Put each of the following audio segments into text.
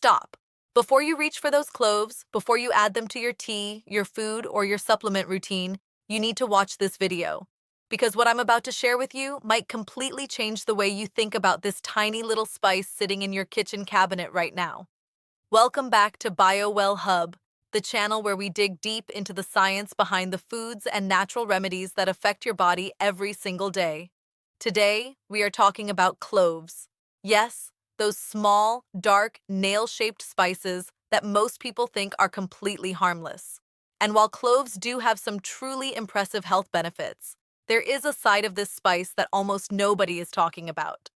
stop. Before you reach for those cloves, before you add them to your tea, your food, or your supplement routine, you need to watch this video. Because what I'm about to share with you might completely change the way you think about this tiny little spice sitting in your kitchen cabinet right now. Welcome back to BioWell Hub, the channel where we dig deep into the science behind the foods and natural remedies that affect your body every single day. Today, we are talking about cloves. Yes, those small, dark, nail-shaped spices that most people think are completely harmless. And while cloves do have some truly impressive health benefits, there is a side of this spice that almost nobody is talking about.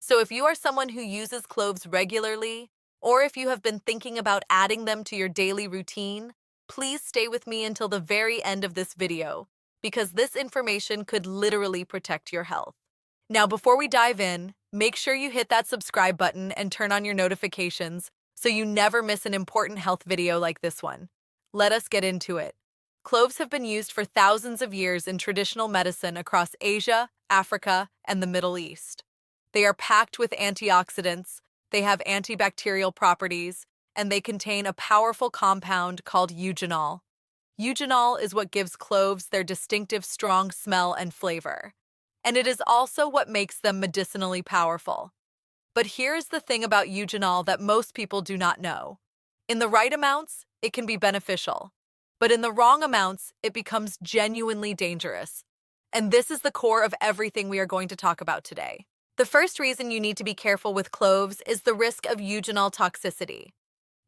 So if you are someone who uses cloves regularly, or if you have been thinking about adding them to your daily routine, please stay with me until the very end of this video, because this information could literally protect your health. Now, before we dive in, make sure you hit that subscribe button and turn on your notifications so you never miss an important health video like this one. Let us get into it. Cloves have been used for thousands of years in traditional medicine across Asia, Africa, and the Middle East. They are packed with antioxidants, they have antibacterial properties, and they contain a powerful compound called eugenol. Eugenol is what gives cloves their distinctive strong smell and flavor. And it is also what makes them medicinally powerful. But here's the thing about eugenol that most people do not know. In the right amounts, it can be beneficial. But in the wrong amounts, it becomes genuinely dangerous. And this is the core of everything we are going to talk about today. The first reason you need to be careful with cloves is the risk of eugenol toxicity.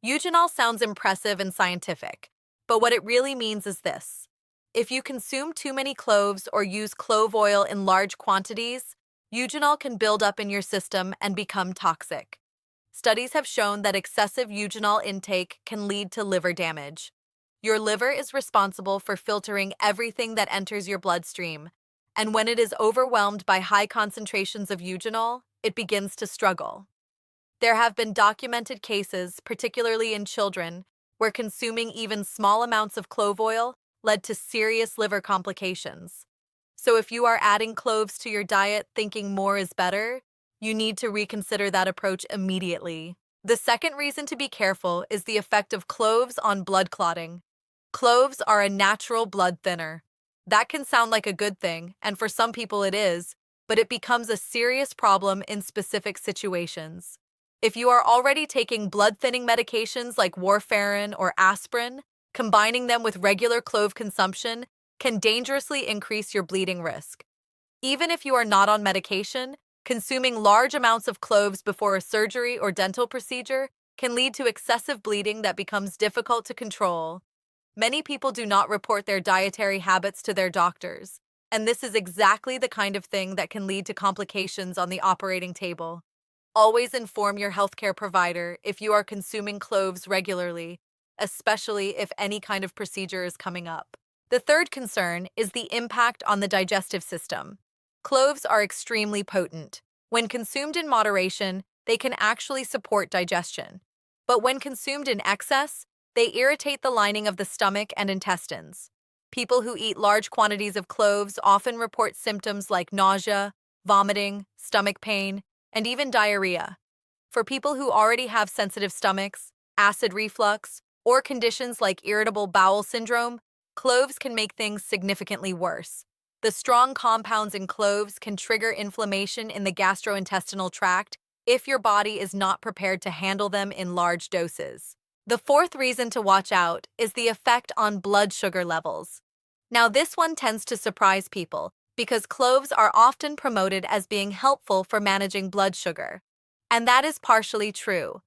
Eugenol sounds impressive and scientific, but what it really means is this. If you consume too many cloves or use clove oil in large quantities, eugenol can build up in your system and become toxic. Studies have shown that excessive eugenol intake can lead to liver damage. Your liver is responsible for filtering everything that enters your bloodstream, and when it is overwhelmed by high concentrations of eugenol, it begins to struggle. There have been documented cases, particularly in children, where consuming even small amounts of clove oil led to serious liver complications. So if you are adding cloves to your diet thinking more is better, you need to reconsider that approach immediately. The second reason to be careful is the effect of cloves on blood clotting. Cloves are a natural blood thinner. That can sound like a good thing, and for some people it is, but it becomes a serious problem in specific situations. If you are already taking blood-thinning medications like warfarin or aspirin, combining them with regular clove consumption can dangerously increase your bleeding risk. Even if you are not on medication, consuming large amounts of cloves before a surgery or dental procedure can lead to excessive bleeding that becomes difficult to control. Many people do not report their dietary habits to their doctors, and this is exactly the kind of thing that can lead to complications on the operating table. Always inform your healthcare provider if you are consuming cloves regularly, especially if any kind of procedure is coming up. The third concern is the impact on the digestive system. Cloves are extremely potent. When consumed in moderation, they can actually support digestion. But when consumed in excess, they irritate the lining of the stomach and intestines. People who eat large quantities of cloves often report symptoms like nausea, vomiting, stomach pain, and even diarrhea. For people who already have sensitive stomachs, acid reflux, or conditions like irritable bowel syndrome, cloves can make things significantly worse. The strong compounds in cloves can trigger inflammation in the gastrointestinal tract if your body is not prepared to handle them in large doses. The fourth reason to watch out is the effect on blood sugar levels. Now, this one tends to surprise people because cloves are often promoted as being helpful for managing blood sugar. And that is partially true.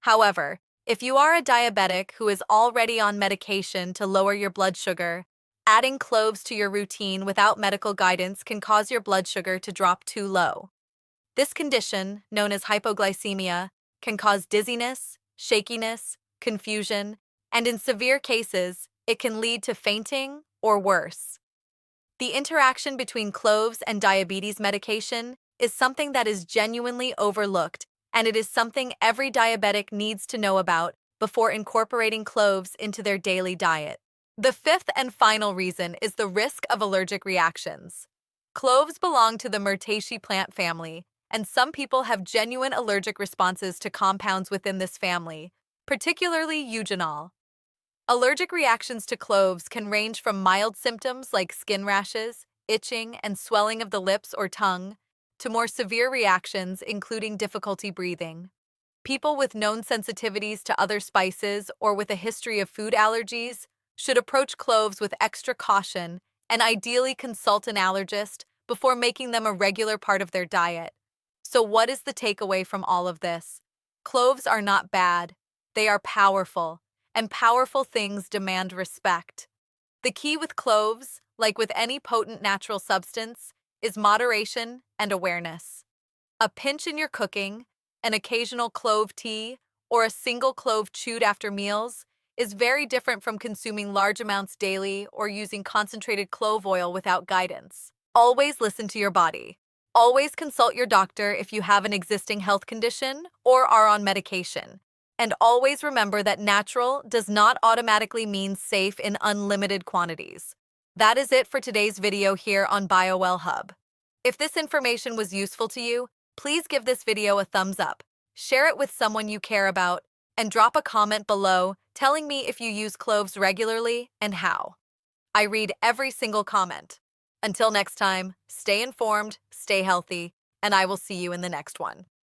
However, if you are a diabetic who is already on medication to lower your blood sugar, adding cloves to your routine without medical guidance can cause your blood sugar to drop too low. This condition, known as hypoglycemia, can cause dizziness, shakiness, confusion, and in severe cases, it can lead to fainting or worse. The interaction between cloves and diabetes medication is something that is genuinely overlooked, and it is something every diabetic needs to know about before incorporating cloves into their daily diet. The fifth and final reason is the risk of allergic reactions. Cloves belong to the Myrtaceae plant family, and some people have genuine allergic responses to compounds within this family, particularly eugenol. Allergic reactions to cloves can range from mild symptoms like skin rashes, itching, and swelling of the lips or tongue, to more severe reactions including difficulty breathing. People with known sensitivities to other spices or with a history of food allergies should approach cloves with extra caution and ideally consult an allergist before making them a regular part of their diet. So, what is the takeaway from all of this? Cloves are not bad, they are powerful, and powerful things demand respect. The key with cloves, like with any potent natural substance, is moderation and awareness. A pinch in your cooking, an occasional clove tea, or a single clove chewed after meals is very different from consuming large amounts daily or using concentrated clove oil without guidance. Always listen to your body. Always consult your doctor if you have an existing health condition or are on medication. And always remember that natural does not automatically mean safe in unlimited quantities. That is it for today's video here on BioWell Hub. If this information was useful to you, please give this video a thumbs up, share it with someone you care about, and drop a comment below telling me if you use cloves regularly and how. I read every single comment. Until next time, stay informed, stay healthy, and I will see you in the next one.